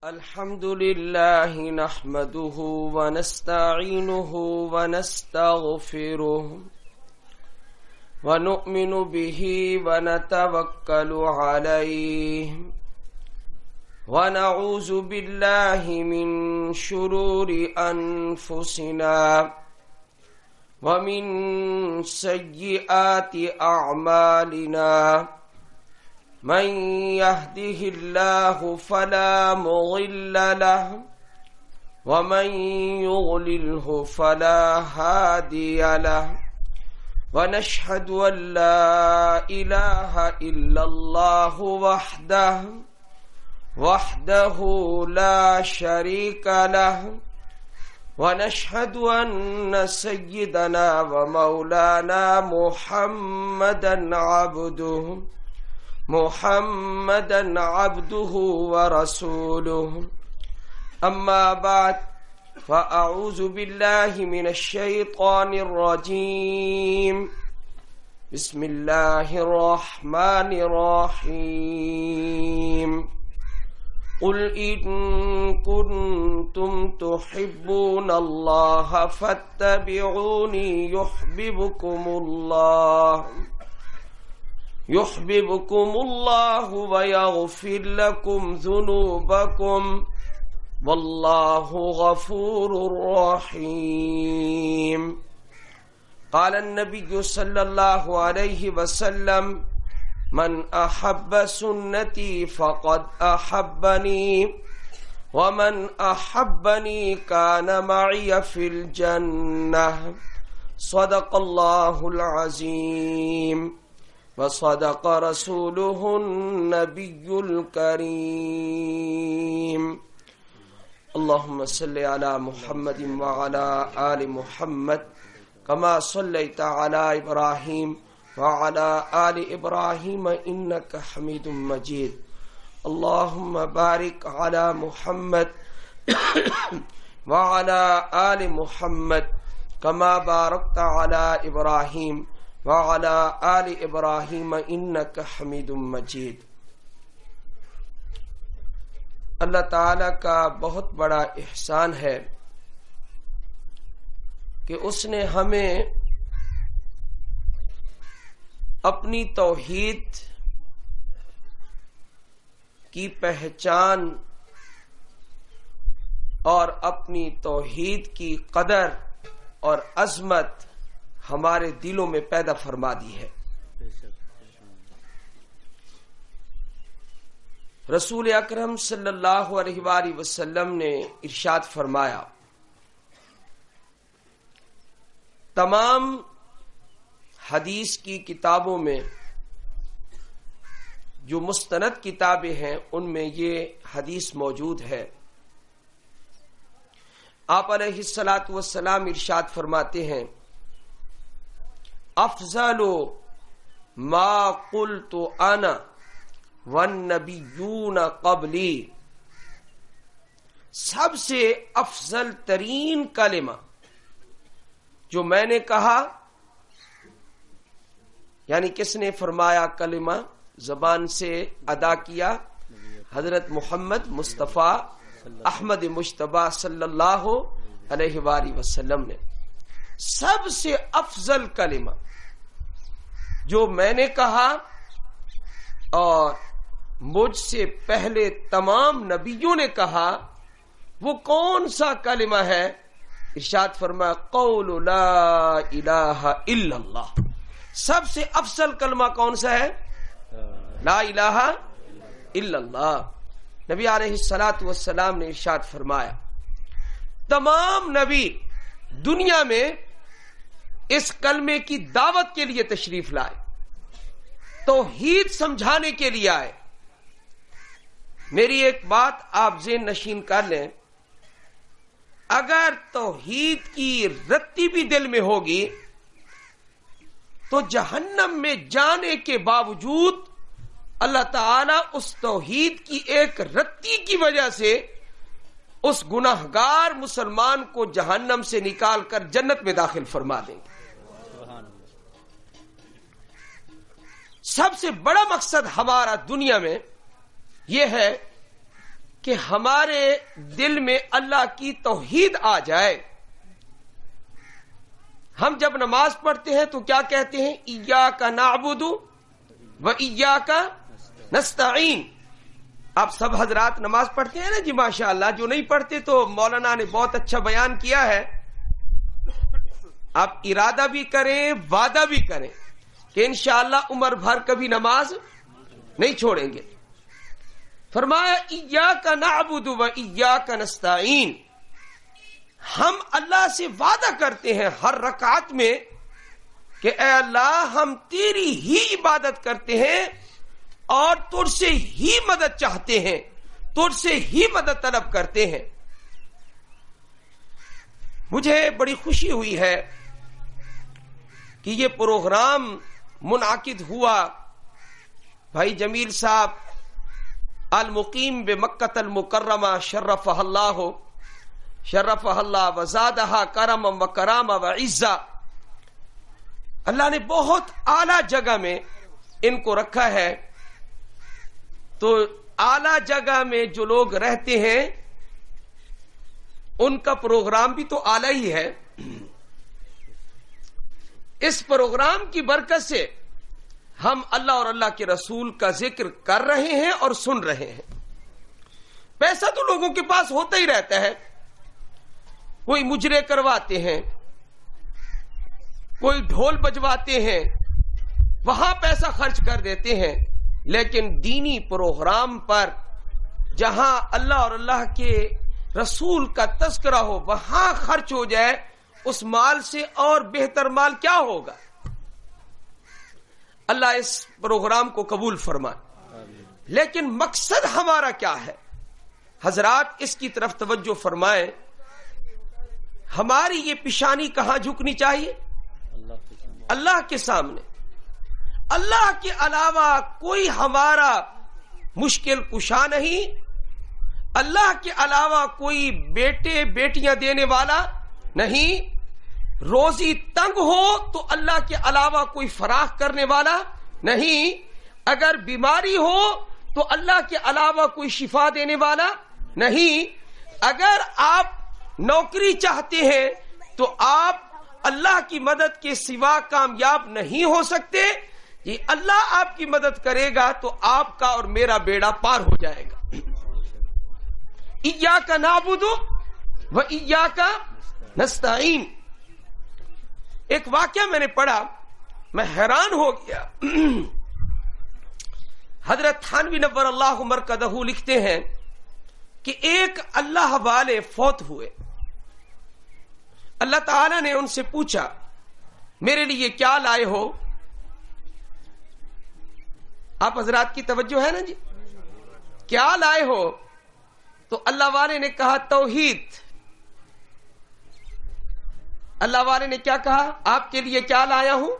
الحمد لله نحمده ونستعينه ونستغفره ونؤمن به ونتوكل عليه ونعوذ بالله من شرور أنفسنا ومن سيئات أعمالنا من يهده الله فلا مضل له ومن يضلله فلا هادي له ونشهد أن لا إله إلا الله وحده لا شريك له ونشهد أن سيدنا ومولانا محمدا عبده ورسوله أما بعد فأعوذ بالله من الشيطان الرجيم بسم الله الرحمن الرحيم قل إن كنتم تحبون الله فاتبعوني يحببكم الله ويغفر لكم ذنوبكم والله غفور رحيم قال النبي صلى الله عليه وسلم من أحب سنتي فقد أحبني ومن أحبني كان معي في الجنة صدق الله العظيم وصدق رسوله النبي الكريم اللهم صل على محمد وعلى آل محمد كما صليت على إبراهيم وعلى آل إبراهيم إنك حميد مجيد اللهم بارك على محمد وعلى آل محمد كما باركت على إبراهيم وعلى آل إبراهيم إنك حميد مجيد۔ اللہ تعالیٰ کا بہت بڑا احسان ہے کہ اس نے ہمیں اپنی توحید کی پہچان اور اپنی توحید کی قدر اور عظمت ہمارے دلوں میں پیدا فرما دی ہے۔ رسول اکرم صلی اللہ علیہ وآلہ وسلم نے ارشاد فرمایا، تمام حدیث کی کتابوں میں جو مستند کتابیں ہیں ان میں یہ حدیث موجود ہے۔ آپ علیہ الصلاۃ والسلام ارشاد فرماتے ہیں، افضل ما قلت انا والنبیون قبلی، سب سے افضل ترین کلمہ جو میں نے کہا، یعنی کس نے فرمایا کلمہ زبان سے ادا کیا؟ حضرت محمد مصطفیٰ احمد مجتبیٰ صلی اللہ علیہ وآلہ وسلم نے۔ سب سے افضل کلمہ جو میں نے کہا اور مجھ سے پہلے تمام نبیوں نے کہا، وہ کون سا کلمہ ہے؟ ارشاد فرمایا، قول لا الہ الا اللہ۔ سب سے افضل کلمہ کون سا ہے؟ لا الہ الا اللہ۔ نبی علیہ الصلاۃ والسلام نے ارشاد فرمایا، تمام نبی دنیا میں اس کلمے کی دعوت کے لیے تشریف لائے، توحید سمجھانے کے لیے آئے۔ میری ایک بات آپ ذہن نشین کر لیں، اگر توحید کی رتی بھی دل میں ہوگی تو جہنم میں جانے کے باوجود اللہ تعالیٰ اس توحید کی ایک رتی کی وجہ سے اس گناہگار مسلمان کو جہنم سے نکال کر جنت میں داخل فرما دیں گے۔ سب سے بڑا مقصد ہمارا دنیا میں یہ ہے کہ ہمارے دل میں اللہ کی توحید آ جائے. ہم جب نماز پڑھتے ہیں تو کیا کہتے ہیں؟ ایاک نعبد و ایاک نستعین. آپ سب حضرات نماز پڑھتے ہیں نا جی؟ ماشاءاللہ. جو نہیں پڑھتے تو مولانا نے بہت اچھا بیان کیا ہے. آپ ارادہ بھی کریں، وعدہ بھی کریں کہ انشاءاللہ عمر بھر کبھی نماز نہیں چھوڑیں گے. فرمایا ایاک نعبد و ایاک نستعین. ہم اللہ سے وعدہ کرتے ہیں ہر رکعت میں کہ اے اللہ ہم تیری ہی عبادت کرتے ہیں اور تجھ سے ہی مدد چاہتے ہیں، تجھ سے ہی مدد طلب کرتے ہیں. مجھے بڑی خوشی ہوئی ہے کہ یہ پروگرام منعقد ہوا. بھائی جمیل صاحب المقیم بمکۃ المکرمہ شرفہ اللہ وزادہ کرما و کرامہ و عزہ. اللہ نے بہت اعلیٰ جگہ میں ان کو رکھا ہے. تو اعلیٰ جگہ میں جو لوگ رہتے ہیں ان کا پروگرام بھی تو اعلیٰ ہی ہے. اس پروگرام کی برکت سے ہم اللہ اور اللہ کے رسول کا ذکر کر رہے ہیں اور سن رہے ہیں. پیسہ تو لوگوں کے پاس ہوتا ہی رہتا ہے. کوئی مجرے کرواتے ہیں، کوئی ڈھول بجواتے ہیں، وہاں پیسہ خرچ کر دیتے ہیں. لیکن دینی پروگرام پر جہاں اللہ اور اللہ کے رسول کا تذکرہ ہو وہاں خرچ ہو جائے، اس مال سے اور بہتر مال کیا ہوگا؟ اللہ اس پروگرام کو قبول فرمائے. لیکن مقصد ہمارا کیا ہے؟ حضرات اس کی طرف توجہ فرمائیں. ہماری یہ پیشانی کہاں جھکنی چاہیے؟ اللہ کے سامنے. اللہ کے علاوہ کوئی ہمارا مشکل کشا نہیں. اللہ کے علاوہ کوئی بیٹے بیٹیاں دینے والا نہیں. روزی تنگ ہو تو اللہ کے علاوہ کوئی فراخ کرنے والا نہیں. اگر بیماری ہو تو اللہ کے علاوہ کوئی شفا دینے والا نہیں. اگر آپ نوکری چاہتے ہیں تو آپ اللہ کی مدد کے سوا کامیاب نہیں ہو سکتے. یہ اللہ آپ کی مدد کرے گا تو آپ کا اور میرا بیڑا پار ہو جائے گا. ایاک نعبد و ایاک نستعین. ایک واقعہ میں نے پڑھا، میں حیران ہو گیا. حضرت تھانوی نور اللہ مرکزہ لکھتے ہیں کہ ایک اللہ والے فوت ہوئے. اللہ تعالی نے ان سے پوچھا میرے لیے کیا لائے ہو؟ آپ حضرات کی توجہ ہے نا جی؟ کیا لائے ہو؟ تو اللہ والے نے کہا توحید. اللہ والے نے کیا کہا؟ آپ کے لیے کیا لایا ہوں؟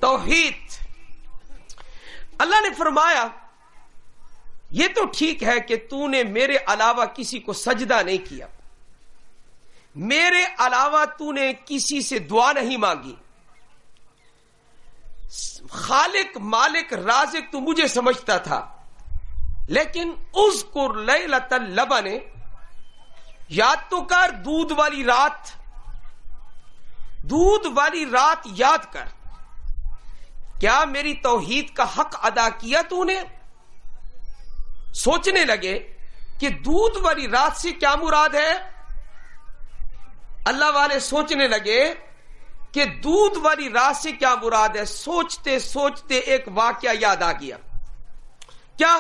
توحید. اللہ نے فرمایا یہ تو ٹھیک ہے کہ تو نے میرے علاوہ کسی کو سجدہ نہیں کیا، میرے علاوہ تو نے کسی سے دعا نہیں مانگی. خالق مالک رازق تو مجھے سمجھتا تھا، لیکن اذکر لیلۃ اللبن، یاد تو کر دودھ والی رات، دودھ والی رات یاد کر. کیا میری توحید کا حق ادا کیا تو نے؟ سوچنے لگے کہ دودھ والی رات سے کیا مراد ہے. اللہ والے سوچنے لگے کہ دودھ والی رات سے کیا مراد ہے. سوچتے سوچتے ایک واقعہ یاد آ گیا. کیا؟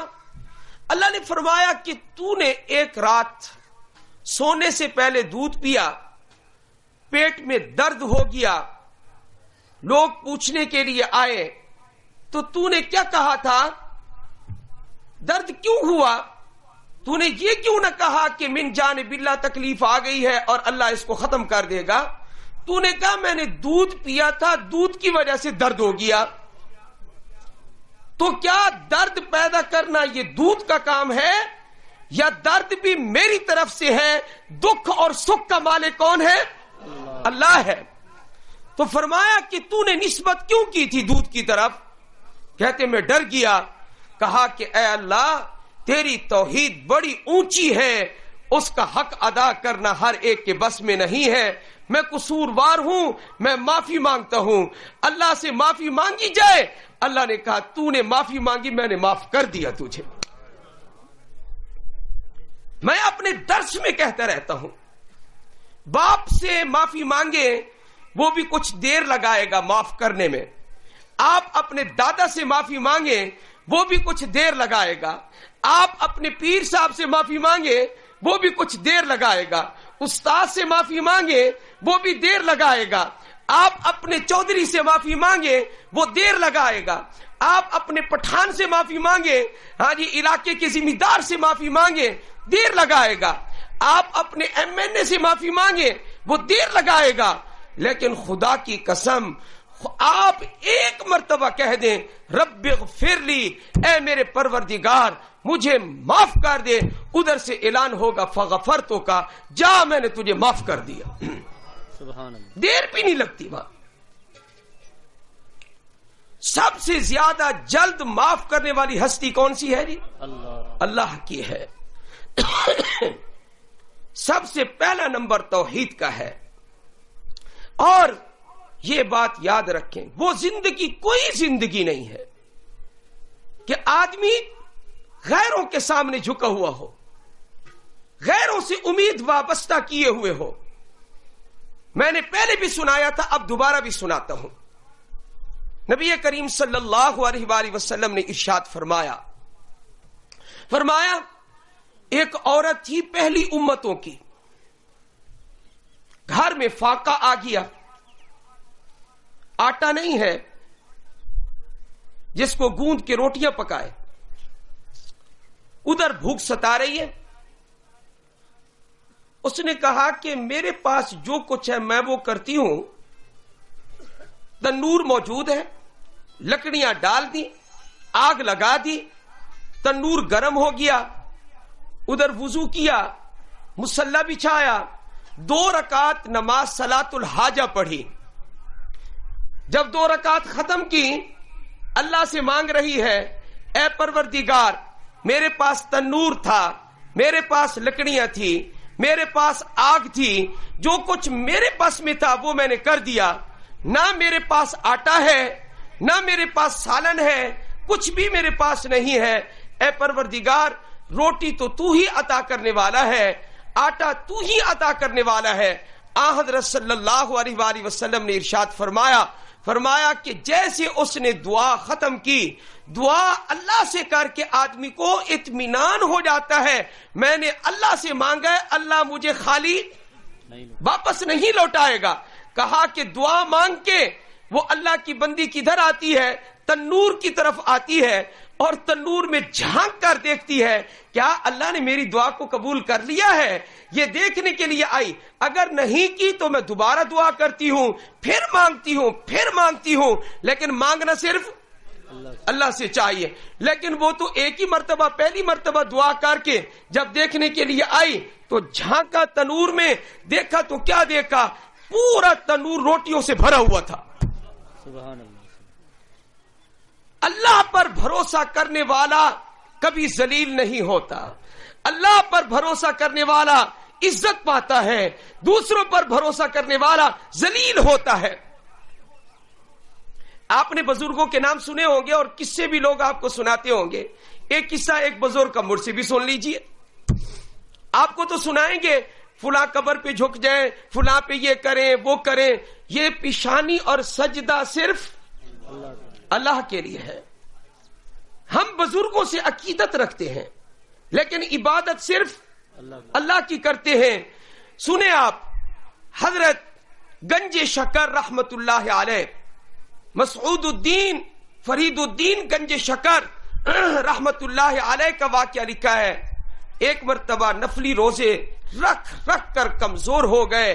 اللہ نے فرمایا کہ تو نے ایک رات سونے سے پہلے دودھ پیا، پیٹ میں درد ہو گیا، لوگ پوچھنے کے لیے آئے تو نے کیا کہا تھا؟ درد کیوں ہوا؟ تو نے یہ کیوں نہ کہا کہ من جانب اللہ تکلیف آ گئی ہے اور اللہ اس کو ختم کر دے گا؟ تو نے کہا میں نے دودھ پیا تھا، دودھ کی وجہ سے درد ہو گیا. تو کیا درد پیدا کرنا یہ دودھ کا کام ہے یا درد بھی میری طرف سے ہے؟ دکھ اور سکھ کا مالک کون ہے؟ اللہ ہے. تو فرمایا کہ تو نے نسبت کیوں کی تھی دودھ کی طرف؟ کہتے میں ڈر گیا. کہا کہ اے اللہ تیری توحید بڑی اونچی ہے، اس کا حق ادا کرنا ہر ایک کے بس میں نہیں ہے، میں قصوروار ہوں، میں معافی مانگتا ہوں۔ اللہ سے معافی مانگی جائے، اللہ نے کہا تو نے معافی مانگی، میں نے معاف کر دیا تجھے۔ میں اپنے درس میں کہتا رہتا ہوں، باپ سے معافی مانگے وہ بھی کچھ دیر لگائے گا معاف کرنے میں، آپ اپنے دادا سے معافی مانگے وہ بھی کچھ دیر لگائے گا، آپ اپنے پیر صاحب سے معافی مانگے وہ بھی کچھ دیر لگائے گا، استاد سے معافی مانگے وہ بھی دیر لگائے گا، آپ اپنے چودھری سے معافی مانگے وہ دیر لگائے گا، آپ اپنے پٹھان سے معافی مانگے، ہاں جی علاقے کے ذمہ دار سے معافی مانگے دیر لگائے گا، آپ اپنے ایم این اے سے معافی مانگے وہ دیر لگائے گا، لیکن خدا کی قسم آپ ایک مرتبہ کہہ دیں رب اغفر لی، اے میرے پروردگار مجھے معاف کر دے، ادھر سے اعلان ہوگا فغفرتو کا، جا میں نے تجھے معاف کر دیا۔ سبحان اللہ، دیر بھی نہیں لگتی وہاں۔ سب سے زیادہ جلد معاف کرنے والی ہستی کون سی ہے جی؟ اللہ کی ہے۔ سب سے پہلا نمبر توحید کا ہے، اور یہ بات یاد رکھیں وہ زندگی کوئی زندگی نہیں ہے کہ آدمی غیروں کے سامنے جھکا ہوا ہو، غیروں سے امید وابستہ کیے ہوئے ہو۔ میں نے پہلے بھی سنایا تھا، اب دوبارہ بھی سناتا ہوں۔ نبی کریم صلی اللہ علیہ وآلہ وسلم نے ارشاد فرمایا ایک عورت تھی پہلی امتوں کی، گھر میں فاقہ آ گیا، آٹا نہیں ہے جس کو گوند کے روٹیاں پکائے، ادھر بھوک ستا رہی ہے۔ اس نے کہا کہ میرے پاس جو کچھ ہے میں وہ کرتی ہوں، تنور موجود ہے، لکڑیاں ڈال دی، آگ لگا دی، تنور گرم ہو گیا، ادھر وضو کیا، مصلی بچھایا، 2 رکعت نماز صلاۃ الحاجہ پڑھی۔ جب 2 رکعت ختم کی، اللہ سے مانگ رہی ہے اے پروردگار میرے پاس تنور تھا، میرے پاس لکڑیاں تھی، میرے پاس آگ تھی، جو کچھ میرے پاس میں تھا وہ میں نے کر دیا، نہ میرے پاس آٹا ہے نہ میرے پاس سالن ہے، کچھ بھی میرے پاس نہیں ہے، اے پروردگار روٹی تو ہی عطا کرنے والا ہے، آٹا تو ہی عطا کرنے والا ہے۔ حضرت صلی اللہ علیہ وآلہ وسلم نے ارشاد فرمایا کہ جیسے اس نے دعا ختم کی، دعا اللہ سے کر کے آدمی کو اطمینان ہو جاتا ہے میں نے اللہ سے مانگا ہے، اللہ مجھے خالی واپس نہیں لوٹائے گا۔ کہا کہ دعا مانگ کے وہ اللہ کی بندی کدھر آتی ہے؟ تنور کی طرف آتی ہے، اور تنور میں جھانک کر دیکھتی ہے کیا اللہ نے میری دعا کو قبول کر لیا ہے، یہ دیکھنے کے لیے آئی، اگر نہیں کی تو میں دوبارہ دعا کرتی ہوں، پھر مانگتی ہوں، لیکن مانگنا صرف اللہ سے چاہیے۔ لیکن وہ تو ایک ہی مرتبہ، پہلی مرتبہ دعا کر کے جب دیکھنے کے لیے آئی تو جھانکا تنور میں، دیکھا تو کیا دیکھا، پورا تنور روٹیوں سے بھرا ہوا تھا۔ سبحان اللہ، اللہ پر بھروسہ کرنے والا کبھی ذلیل نہیں ہوتا، اللہ پر بھروسہ کرنے والا عزت پاتا ہے، دوسروں پر بھروسہ کرنے والا ذلیل ہوتا ہے۔ آپ نے بزرگوں کے نام سنے ہوں گے اور قصے بھی لوگ آپ کو سناتے ہوں گے۔ ایک قصہ ایک بزرگ کا مجھ سے بھی سن لیجئے، آپ کو تو سنائیں گے فلاں قبر پہ جھک جائیں، فلاں پہ یہ کریں وہ کریں، یہ پیشانی اور سجدہ صرف اللہ کے لیے ہے۔ ہم بزرگوں سے عقیدت رکھتے ہیں لیکن عبادت صرف اللہ کی کرتے ہیں۔ سنیں آپ، حضرت گنج شکر رحمت اللہ علیہ، مسعود الدین فرید الدین گنج شکر رحمت اللہ علیہ کا واقعہ لکھا ہے۔ ایک مرتبہ نفلی روزے رکھ کر کمزور ہو گئے،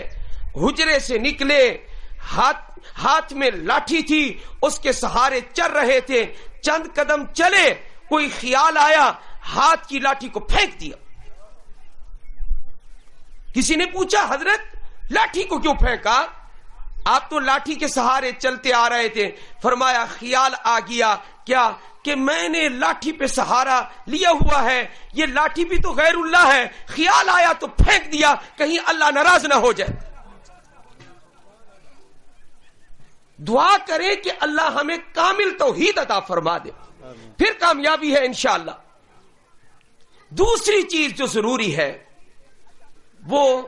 حجرے سے نکلے، ہاتھ میں لاٹھی تھی، اس کے سہارے چل رہے تھے، چند قدم چلے، کوئی خیال آیا، ہاتھ کی لاٹھی کو پھینک دیا۔ کسی نے پوچھا حضرت لاٹھی کو کیوں پھینکا؟ آپ تو لاٹھی کے سہارے چلتے آ رہے تھے۔ فرمایا خیال آ گیا کیا کہ میں نے لاٹھی پہ سہارا لیا ہوا ہے، یہ لاٹھی بھی تو غیر اللہ ہے، خیال آیا تو پھینک دیا، کہیں اللہ ناراض نہ ہو جائے۔ دعا کریں کہ اللہ ہمیں کامل توحید عطا فرما دے، پھر کامیابی ہے انشاءاللہ۔ دوسری چیز جو ضروری ہے وہ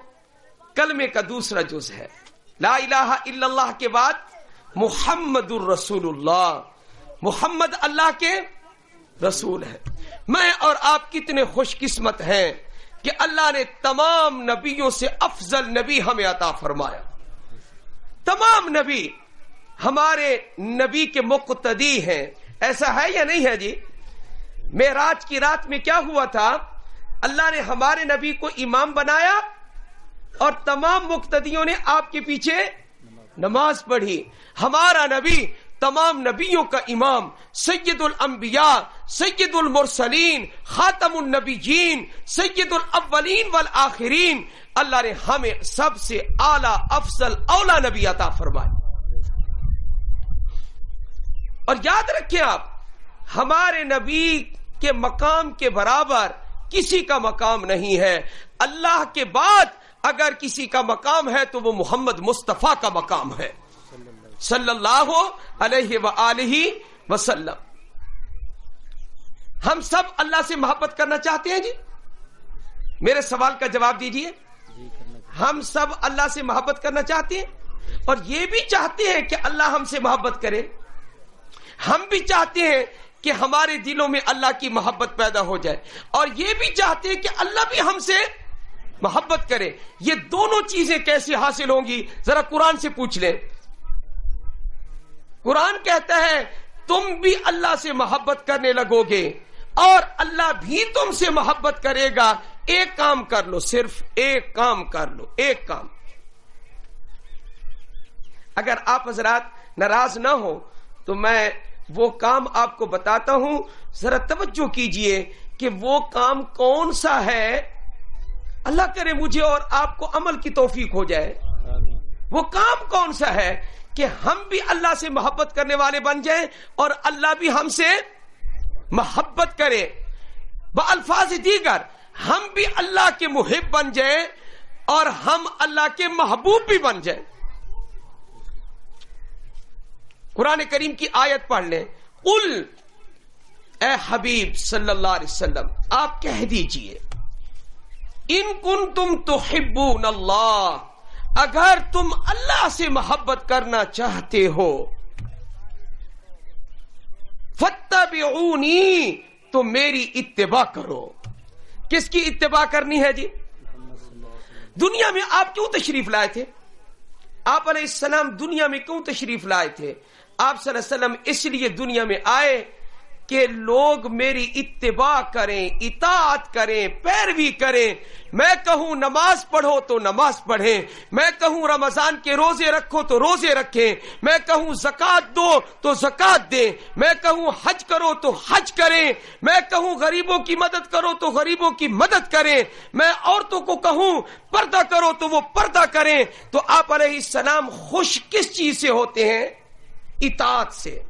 کلمے کا دوسرا جز ہے، لا الہ الا اللہ کے بعد محمد الرسول اللہ، محمد اللہ کے رسول ہے۔ میں اور آپ کتنے خوش قسمت ہیں کہ اللہ نے تمام نبیوں سے افضل نبی ہمیں عطا فرمایا۔ تمام نبی ہمارے نبی کے مقتدی ہیں، ایسا ہے یا نہیں ہے جی؟ معراج کی رات میں کیا ہوا تھا؟ اللہ نے ہمارے نبی کو امام بنایا اور تمام مقتدیوں نے آپ کے پیچھے نماز پڑھی۔ ہمارا نبی تمام نبیوں کا امام، سید الانبیاء، سید المرسلین، خاتم النبیین، سید الاولین والآخرین، اللہ نے ہمیں سب سے اعلی افضل اولا نبی عطا فرمایا۔ اور یاد رکھیں آپ، ہمارے نبی کے مقام کے برابر کسی کا مقام نہیں ہے۔ اللہ کے بعد اگر کسی کا مقام ہے تو وہ محمد مصطفیٰ کا مقام ہے صلی اللہ علیہ وآلہ وسلم۔ ہم سب اللہ سے محبت کرنا چاہتے ہیں جی؟ میرے سوال کا جواب دیجئے۔ ہم سب اللہ سے محبت کرنا چاہتے ہیں اور یہ بھی چاہتے ہیں کہ اللہ ہم سے محبت کرے۔ ہم بھی چاہتے ہیں کہ ہمارے دلوں میں اللہ کی محبت پیدا ہو جائے اور یہ بھی چاہتے ہیں کہ اللہ بھی ہم سے محبت کرے۔ یہ دونوں چیزیں کیسے حاصل ہوں گی؟ ذرا قرآن سے پوچھ لیں۔ قرآن کہتا ہے تم بھی اللہ سے محبت کرنے لگو گے اور اللہ بھی تم سے محبت کرے گا۔ ایک کام کر لو، صرف ایک کام کر لو، ایک کام۔ اگر آپ حضرات ناراض نہ ہو تو میں وہ کام آپ کو بتاتا ہوں، ذرا توجہ کیجئے کہ وہ کام کون سا ہے۔ اللہ کرے مجھے اور آپ کو عمل کی توفیق ہو جائے۔ وہ کام کون سا ہے کہ ہم بھی اللہ سے محبت کرنے والے بن جائیں اور اللہ بھی ہم سے محبت کرے۔ بالفاظ دیگر ہم بھی اللہ کے محب بن جائیں اور ہم اللہ کے محبوب بھی بن جائیں۔ قرآن کریم کی آیت پڑھ لیں۔ قل، اے حبیب صلی اللہ علیہ وسلم آپ کہہ دیجئے، ان کنتم تحبون اللہ، اگر تم اللہ سے محبت کرنا چاہتے ہو، فاتبعونی، تو میری اتباع کرو۔ کس کی اتباع کرنی ہے جی؟ دنیا میں آپ کیوں تشریف لائے تھے؟ آپ علیہ السلام دنیا میں کیوں تشریف لائے تھے؟ آپ صلی اللہ علیہ وسلم اس لیے دنیا میں آئے کہ لوگ میری اتباع کریں، اطاعت کریں، پیروی کریں۔ میں کہوں نماز پڑھو تو نماز پڑھیں، میں کہوں رمضان کے روزے رکھو تو روزے رکھیں، میں کہوں زکوٰۃ دو تو زکوٰۃ دیں، میں کہوں حج کرو تو حج کریں، میں کہوں غریبوں کی مدد کرو تو غریبوں کی مدد کریں، میں عورتوں کو کہوں پردہ کرو تو وہ پردہ کریں۔ تو آپ علیہ السلام خوش کس چیز سے ہوتے ہیں؟ اطاعت سے،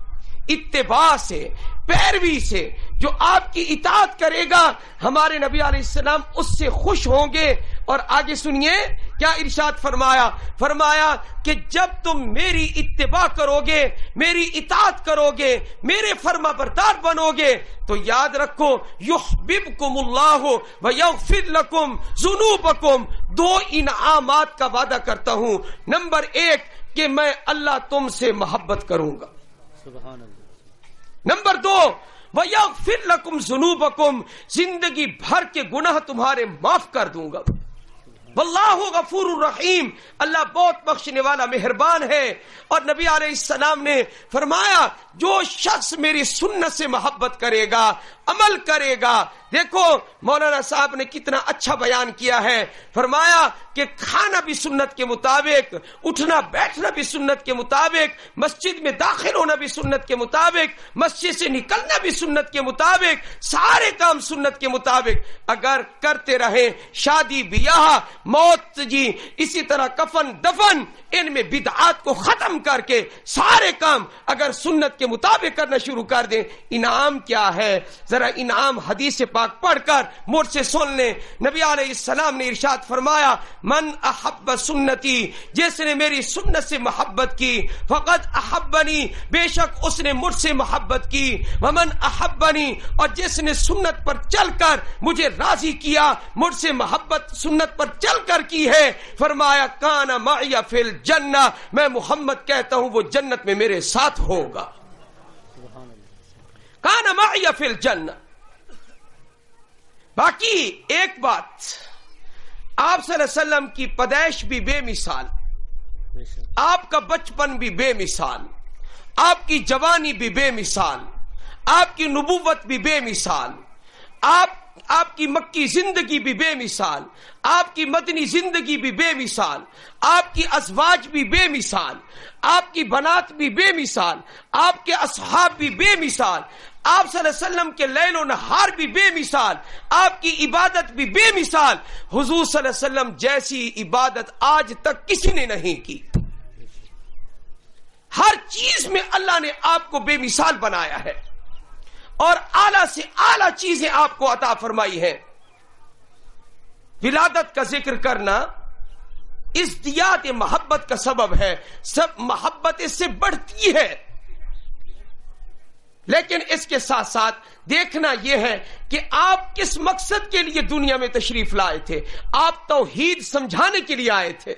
اتباع سے، پیروی سے۔ جو آپ کی اطاعت کرے گا ہمارے نبی علیہ السلام اس سے خوش ہوں گے۔ اور آگے سنیے کیا ارشاد فرمایا؟ فرمایا کہ جب تم میری اتباع کرو گے، میری اطاعت کرو گے، میرے فرما بردار بنو گے تو یاد رکھو یحببکم اللہ ویغفر لکم ذنوبکم۔ دو انعامات کا وعدہ کرتا ہوں۔ نمبر ایک کہ میں اللہ تم سے محبت کروں گا۔ سبحان اللہ۔ نمبر دو وَيَغْفِرْ لَكُمْ ذُنُوبَكُمْ، زندگی بھر کے گناہ تمہارے معاف کر دوں گا۔ واللہ غفور الرحیم، اللہ بہت بخشنے والا مہربان ہے۔ اور نبی علیہ السلام نے فرمایا جو شخص میری سنت سے محبت کرے گا، عمل کرے گا۔ دیکھو مولانا صاحب نے کتنا اچھا بیان کیا ہے۔ فرمایا کہ کھانا بھی سنت کے مطابق، اٹھنا بیٹھنا بھی سنت کے مطابق، مسجد میں داخل ہونا بھی سنت کے مطابق، مسجد سے نکلنا بھی سنت کے مطابق، سارے کام سنت کے مطابق اگر کرتے رہیں، شادی بیاہ موت جی اسی طرح کفن دفن، ان میں بدعات کو ختم کر کے سارے کام اگر سنت کے مطابق کرنا شروع کر دیں، انعام کیا ہے؟ ذرا انعام حدیث پاک پڑھ کر مجھ سے سن لیں۔ نبی علیہ السلام نے ارشاد فرمایا، من احب سنتی، جس نے میری سنت سے محبت کی، فقد احبنی، بے شک اس نے مجھ سے محبت کی، ومن احبنی، اور جس نے سنت پر چل کر مجھے راضی کیا، مجھ سے محبت سنت پر چل کر کی ہے، فرمایا کان معی فی الجنہ، میں محمد کہتا ہوں وہ جنت میں میرے ساتھ ہوگا۔ کان معی فی الجنہ۔ باقی ایک بات، آپ صلی اللہ علیہ وسلم کی پیدائش بھی بے مثال، آپ کا بچپن بھی بے مثال، آپ کی جوانی بھی بے مثال، آپ کی نبوت بھی بے مثال، آپ کی مکی زندگی بھی بے مثال، آپ کی مدنی زندگی بھی بے مثال، آپ کی ازواج بھی بے مثال، آپ کی بنات بھی بے مثال، آپ کے اصحاب بھی بے مثال، آپ صلی اللہ علیہ وسلم کے لیل و نہار بھی بے مثال، آپ کی عبادت بھی بے مثال۔ حضور صلی اللہ علیہ وسلم جیسی عبادت آج تک کسی نے نہیں کی۔ ہر چیز میں اللہ نے آپ کو بے مثال بنایا ہے اور اعلیٰ سے اعلیٰ چیزیں آپ کو عطا فرمائی ہیں۔ ولادت کا ذکر کرنا ازدیاد محبت کا سبب ہے، سب محبت اس سے بڑھتی ہے، لیکن اس کے ساتھ ساتھ دیکھنا یہ ہے کہ آپ کس مقصد کے لیے دنیا میں تشریف لائے تھے۔ آپ توحید سمجھانے کے لیے آئے تھے۔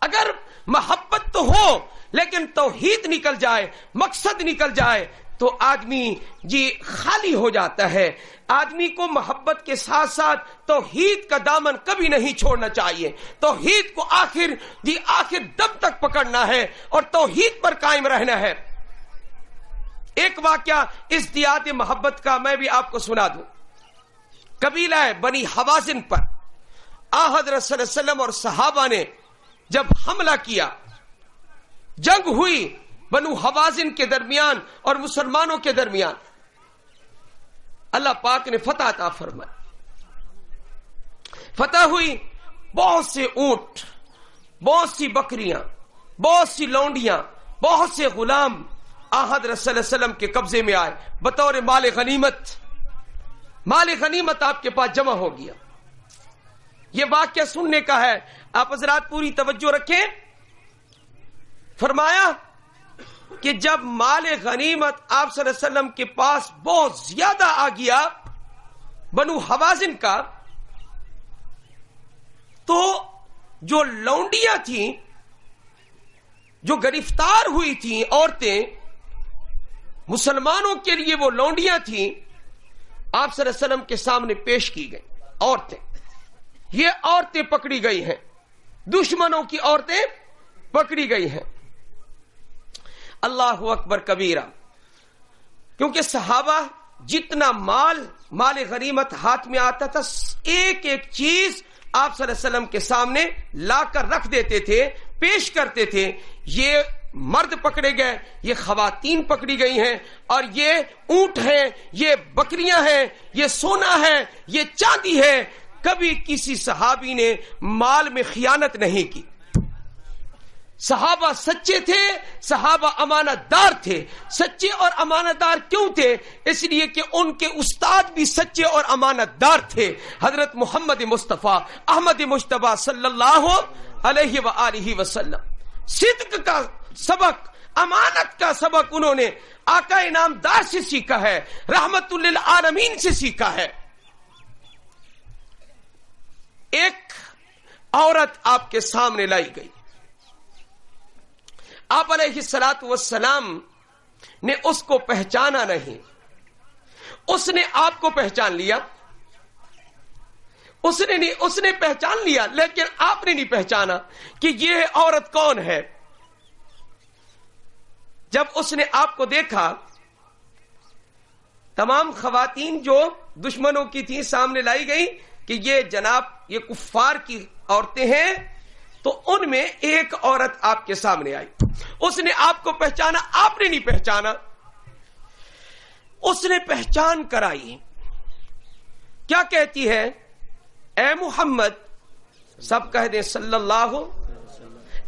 اگر محبت تو ہو لیکن توحید نکل جائے، مقصد نکل جائے تو آدمی جی خالی ہو جاتا ہے۔ آدمی کو محبت کے ساتھ ساتھ توحید کا دامن کبھی نہیں چھوڑنا چاہیے، توحید کو آخر دم تک پکڑنا ہے اور توحید پر قائم رہنا ہے۔ ایک واقعہ ازدیاد محبت کا میں بھی آپ کو سنا دوں۔ قبیلہ بنی حوازن پر حضرت صلی اللہ علیہ وسلم اور صحابہ نے جب حملہ کیا، جنگ ہوئی بنو حوازن کے درمیان اور مسلمانوں کے درمیان، اللہ پاک نے فتح عطا فرمائی۔ فتح ہوئی، بہت سے اونٹ، بہت سی بکریاں، بہت سی لونڈیاں، بہت سے غلام حضرت صلی اللہ علیہ وسلم کے قبضے میں آئے بطور مال غنیمت۔ مال غنیمت آپ کے پاس جمع ہو گیا۔ یہ واقعہ سننے کا ہے، آپ حضرات پوری توجہ رکھیں۔ فرمایا کہ جب مال غنیمت آپ صلی اللہ علیہ وسلم کے پاس بہت زیادہ آ گیا بنو حوازن کا، تو جو لونڈیاں تھیں، جو گرفتار ہوئی تھیں عورتیں، مسلمانوں کے لیے وہ لونڈیاں تھیں، آپ صلی اللہ علیہ وسلم کے سامنے پیش کی گئی عورتیں۔ یہ عورتیں پکڑی گئی ہیں، دشمنوں کی عورتیں پکڑی گئی ہیں۔ اللہ اکبر کبیرہ، کیونکہ صحابہ جتنا مال غنیمت ہاتھ میں آتا تھا، ایک ایک چیز آپ صلی اللہ علیہ وسلم کے سامنے لا کر رکھ دیتے تھے، پیش کرتے تھے۔ یہ مرد پکڑے گئے، یہ خواتین پکڑی گئی ہیں، اور یہ اونٹ ہیں، یہ بکریاں ہیں، یہ سونا ہے، یہ چاندی ہے۔ کبھی کسی صحابی نے مال میں خیانت نہیں کی۔ صحابہ سچے تھے، صحابہ امانت دار تھے۔ سچے اور امانت دار کیوں تھے؟ اس لیے کہ ان کے استاد بھی سچے اور امانت دار تھے، حضرت محمد مصطفیٰ احمد مجتبیٰ صلی اللہ علیہ وآلہ وسلم۔ صدق کا سبق، امانت کا سبق انہوں نے آقا انعامدار سے سیکھا ہے، رحمت للعالمین سے سیکھا ہے۔ ایک عورت آپ کے سامنے لائی گئی، آپ علیہ الصلوۃ والسلام نے اس کو پہچانا نہیں، اس نے آپ کو پہچان لیا، اس نے پہچان لیا، لیکن آپ نے نہیں پہچانا کہ یہ عورت کون ہے۔ جب اس نے آپ کو دیکھا، تمام خواتین جو دشمنوں کی تھیں سامنے لائی گئی کہ یہ جناب یہ کفار کی عورتیں ہیں، تو ان میں ایک عورت آپ کے سامنے آئی، اس نے آپ کو پہچانا، آپ نے نہیں پہچانا، اس نے پہچان کرائی۔ کیا کہتی ہے؟ اے محمد، سب کہہ دیں صلی اللہ،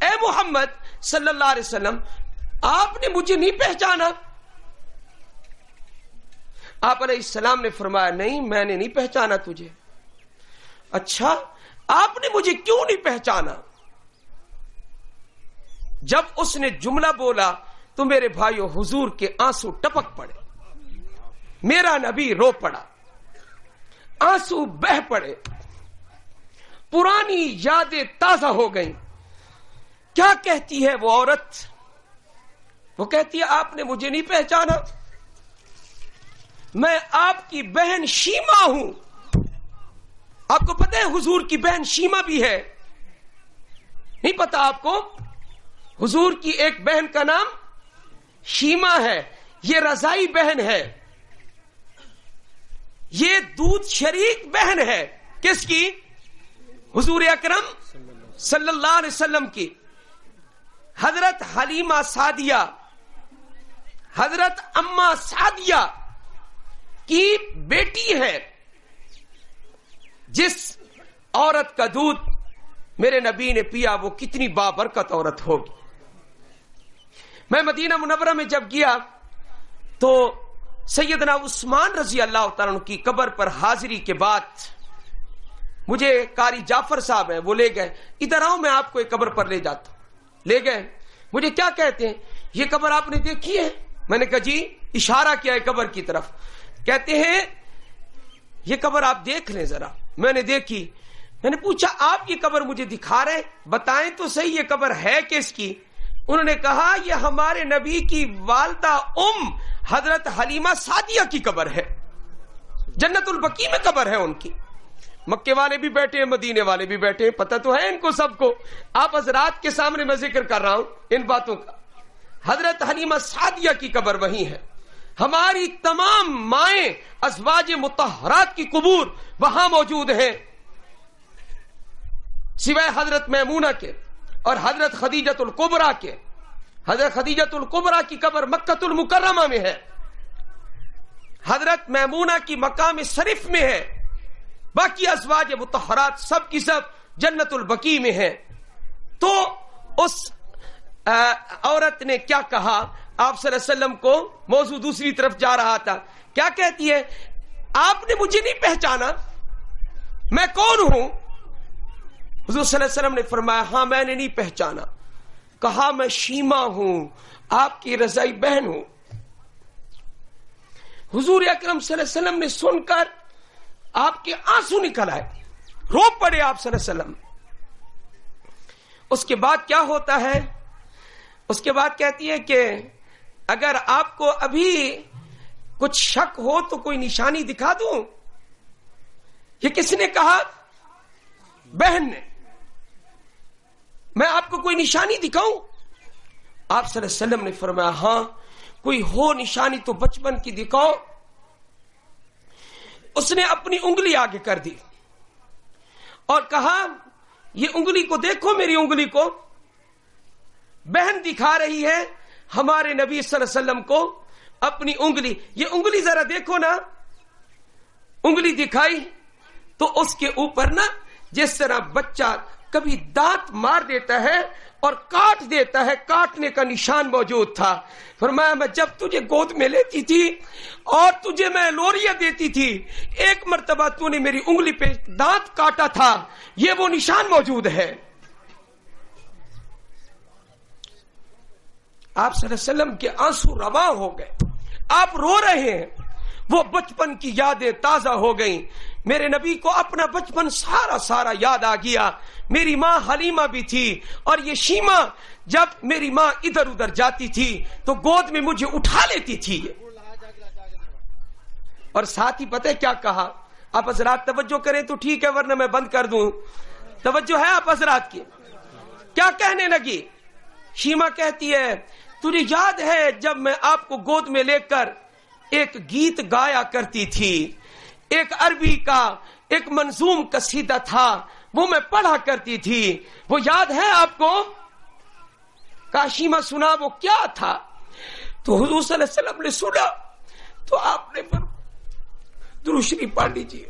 اے محمد صلی اللہ علیہ وسلم، آپ نے مجھے نہیں پہچانا؟ آپ علیہ السلام نے فرمایا نہیں، میں نے نہیں پہچانا تجھے۔ اچھا، آپ نے مجھے کیوں نہیں پہچانا؟ جب اس نے جملہ بولا تو میرے بھائیو حضور کے آنسو ٹپک پڑے، میرا نبی رو پڑا، آنسو بہ پڑے، پرانی یادیں تازہ ہو گئیں۔ کیا کہتی ہے وہ عورت؟ وہ کہتی ہے آپ نے مجھے نہیں پہچانا، میں آپ کی بہن شیما ہوں۔ آپ کو پتہ ہے حضور کی بہن شیما بھی ہے؟ نہیں پتا آپ کو؟ حضور کی ایک بہن کا نام شیما ہے، یہ رضائی بہن ہے، یہ دودھ شریک بہن ہے۔ کس کی؟ حضور اکرم صلی اللہ علیہ وسلم کی۔ حضرت حلیمہ سعدیہ، حضرت اماں سعدیہ کی بیٹی ہے۔ جس عورت کا دودھ میرے نبی نے پیا وہ کتنی بابرکت عورت ہوگی۔ میں مدینہ منورہ میں جب گیا تو سیدنا عثمان رضی اللہ تعالیٰ عنہ کی قبر پر حاضری کے بعد مجھے قاری جعفر صاحب ہیں، وہ لے گئے، ادھر آؤ میں آپ کو ایک قبر پر لے جاتا ہوں۔ لے گئے، مجھے کیا کہتے ہیں، یہ قبر آپ نے دیکھی ہے؟ میں نے کہا جی، اشارہ کیا ہے قبر کی طرف۔ کہتے ہیں یہ قبر آپ دیکھ لیں ذرا۔ میں نے دیکھی، میں نے پوچھا آپ یہ قبر مجھے دکھا رہے، بتائیں تو صحیح یہ قبر ہے کس کی؟ انہوں نے کہا یہ ہمارے نبی کی والدہ حضرت حلیمہ سعدیہ کی قبر ہے، جنت البقیع میں قبر ہے ان کی۔ مکے والے بھی بیٹھے ہیں، مدینے والے بھی بیٹھے ہیں، پتہ تو ہے ان کو سب کو۔ آپ حضرات کے سامنے میں ذکر کر رہا ہوں ان باتوں کا۔ حضرت حلیمہ سعدیہ کی قبر وہیں ہے۔ ہماری تمام مائیں ازواج مطہرات کی قبور وہاں موجود ہیں، سوائے حضرت میمونہ کے اور حضرت خدیجۃ الکبریٰ کے۔ حضرت خدیجۃ الکبریٰ کی قبر مکۃ المکرمہ میں ہے، حضرت میمونہ کی مقام شریف میں ہے، باقی ازواج مطہرات سب کی سب جنت البقیع میں ہے۔ تو اس عورت نے کیا کہا؟ آپ صلی اللہ علیہ وسلم کو موضوع دوسری طرف جا رہا تھا۔ کیا کہتی ہے؟ آپ نے مجھے نہیں پہچانا، میں کون ہوں؟ حضور صلی اللہ علیہ وسلم نے فرمایا ہاں میں نے نہیں پہچانا۔ کہا میں شیما ہوں، آپ کی رضائی بہن ہوں۔ حضور اکرم صلی اللہ علیہ وسلم نے سن کر آپ کے آنسو نکل آئے، رو پڑے آپ صلی اللہ علیہ وسلم۔ اس کے بعد کیا ہوتا ہے؟ اس کے بعد کہتی ہے کہ اگر آپ کو ابھی کچھ شک ہو تو کوئی نشانی دکھا دوں۔ یہ کس نے کہا؟ بہن نے۔ میں آپ کو کوئی نشانی دکھاؤں؟ آپ صلی اللہ علیہ وسلم نے فرمایا ہاں کوئی ہو نشانی تو بچپن کی دکھاؤ۔ اس نے اپنی انگلی آگے کر دی اور کہا یہ انگلی کو دیکھو، میری انگلی کو۔ بہن دکھا رہی ہے ہمارے نبی صلی اللہ علیہ وسلم کو اپنی انگلی، یہ انگلی ذرا دیکھو نا۔ انگلی دکھائی تو اس کے اوپر نا جس طرح بچہ کبھی دانت مار دیتا ہے اور کاٹ دیتا ہے، کاٹنے کا نشان موجود تھا۔ فرمایا میں جب تجھے گود میں لیتی تھی اور تجھے میں لوریاں دیتی تھی، ایک مرتبہ تو نے میری انگلی پہ دانت کاٹا تھا، یہ وہ نشان موجود ہے۔ آپ صلی اللہ علیہ وسلم کے آنسو رواں ہو گئے، آپ رو رہے ہیں، وہ بچپن کی یادیں تازہ ہو گئیں۔ میرے نبی کو اپنا بچپن سارا یاد آ گیا۔ میری ماں حلیمہ بھی تھی اور یہ شیما، جب میری ماں ادھر ادھر جاتی تھی تو گود میں مجھے اٹھا لیتی تھی۔ اور ساتھ ہی پتہ کیا کہا؟ آپ حضرات توجہ کریں تو ٹھیک ہے ورنہ میں بند کر دوں۔ توجہ ہے آپ حضرات کی؟ کیا کہنے لگی؟ شیما کہتی ہے تجھے یاد ہے جب میں آپ کو گود میں لے کر ایک گیت گایا کرتی تھی، ایک عربی کا ایک منظوم قصیدہ تھا، وہ میں پڑھا کرتی تھی، وہ یاد ہے آپ کو؟ کاشیما سنا وہ کیا تھا؟ تو حضور صلی اللہ علیہ وسلم نے سنا تو آپ نے درود شریف پڑھ لیجیے۔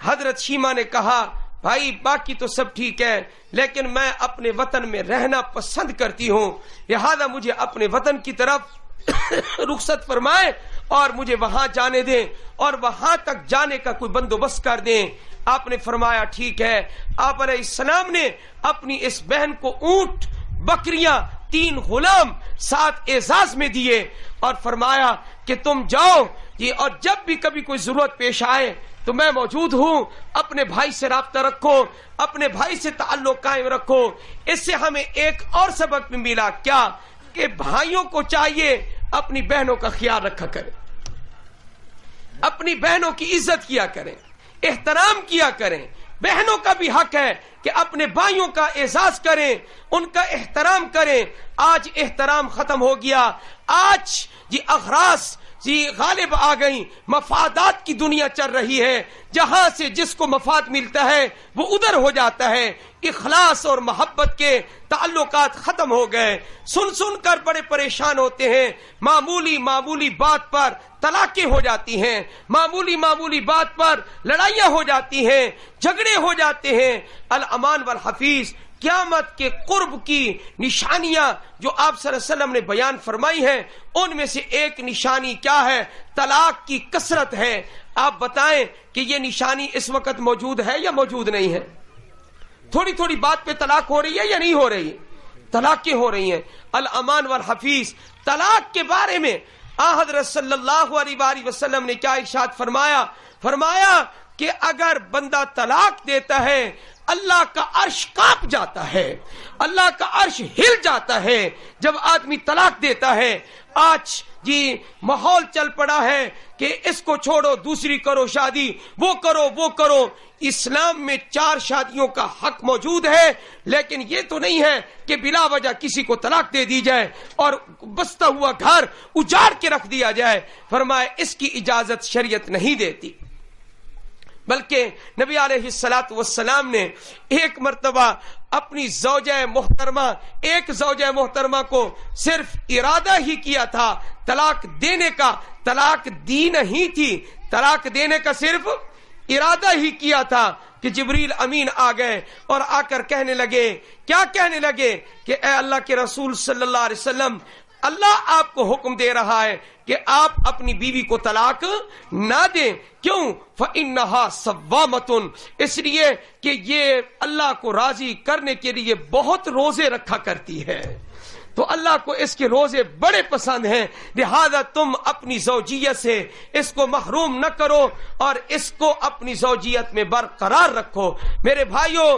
حضرت شیما نے کہا بھائی باقی تو سب ٹھیک ہے لیکن میں اپنے وطن میں رہنا پسند کرتی ہوں، لہذا مجھے اپنے وطن کی طرف رخصت فرمائیں اور مجھے وہاں جانے دیں اور وہاں تک جانے کا کوئی بندوبست کر دیں۔ آپ نے فرمایا ٹھیک ہے۔ آپ علیہ السلام نے اپنی اس بہن کو اونٹ، بکریاں، 3 غلام 7 اعزاز میں دیے اور فرمایا کہ تم جاؤ اور جب بھی کبھی کوئی ضرورت پیش آئے تو میں موجود ہوں، اپنے بھائی سے رابطہ رکھو، اپنے بھائی سے تعلق قائم رکھو۔ اس سے ہمیں ایک اور سبق بھی ملا، کیا کہ بھائیوں کو چاہیے اپنی بہنوں کا خیال رکھا کریں، اپنی بہنوں کی عزت کیا کریں، احترام کیا کریں۔ بہنوں کا بھی حق ہے کہ اپنے بھائیوں کا اعزاز کریں، ان کا احترام کریں۔ آج احترام ختم ہو گیا، آج اغراض غالب آ گئی، مفادات کی دنیا چل رہی ہے، جہاں سے جس کو مفاد ملتا ہے وہ ادھر ہو جاتا ہے۔ اخلاص اور محبت کے تعلقات ختم ہو گئے، سن کر بڑے پریشان ہوتے ہیں۔ معمولی بات پر طلاقیں ہو جاتی ہیں، معمولی بات پر لڑائیاں ہو جاتی ہیں، جھگڑے ہو جاتے ہیں۔ الامان والحفیظ، قیامت کے قرب کی نشانیاں جو آپ صلی اللہ علیہ وسلم نے بیان فرمائی ہیں، ان میں سے ایک نشانی کیا ہے؟ طلاق کی کثرت ہے۔ آپ بتائیں کہ یہ نشانی اس وقت موجود ہے یا موجود نہیں ہے؟ تھوڑی بات پہ طلاق ہو رہی ہے یا نہیں ہو رہی؟ طلاقیں ہو رہی ہیں۔ الامان والحفیظ، طلاق کے بارے میں حضرت صلی اللہ علیہ وآلہ وسلم نے کیا ارشاد فرمایا کہ اگر بندہ طلاق دیتا ہے اللہ کا عرش کانپ جاتا ہے، اللہ کا عرش ہل جاتا ہے جب آدمی طلاق دیتا ہے۔ آج ماحول چل پڑا ہے کہ اس کو چھوڑو دوسری کرو شادی، وہ کرو۔ اسلام میں 4 شادیوں کا حق موجود ہے، لیکن یہ تو نہیں ہے کہ بلا وجہ کسی کو طلاق دے دی جائے اور بستا ہوا گھر اجاڑ کے رکھ دیا جائے۔ فرمایا اس کی اجازت شریعت نہیں دیتی، بلکہ نبی علیہ السلام نے ایک مرتبہ اپنی زوجہ محترمہ کو صرف ارادہ ہی کیا تھا طلاق دینے کا، طلاق دی نہیں تھی، طلاق دینے کا صرف ارادہ ہی کیا تھا کہ جبریل امین آ گئے اور آ کر کہنے لگے کہ اے اللہ کے رسول صلی اللہ علیہ وسلم، اللہ آپ کو حکم دے رہا ہے کہ آپ اپنی بیوی کو طلاق نہ دیں۔ کیوں؟ فَإِنَّهَا صَوَّامَةٌ، اس لیے کہ یہ اللہ کو راضی کرنے کے لیے بہت روزے رکھا کرتی ہے، تو اللہ کو اس کے روزے بڑے پسند ہیں، لہذا تم اپنی زوجیت سے اس کو محروم نہ کرو اور اس کو اپنی زوجیت میں برقرار رکھو۔ میرے بھائیوں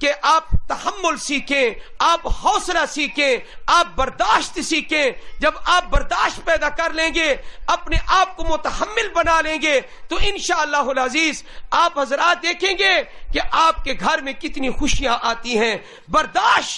کہ آپ تحمل سیکھیں، آپ حوصلہ سیکھیں، آپ برداشت سیکھیں۔ جب آپ برداشت پیدا کر لیں گے، اپنے آپ کو متحمل بنا لیں گے، تو انشاءاللہ العزیز آپ حضرات دیکھیں گے کہ آپ کے گھر میں کتنی خوشیاں آتی ہیں۔ برداشت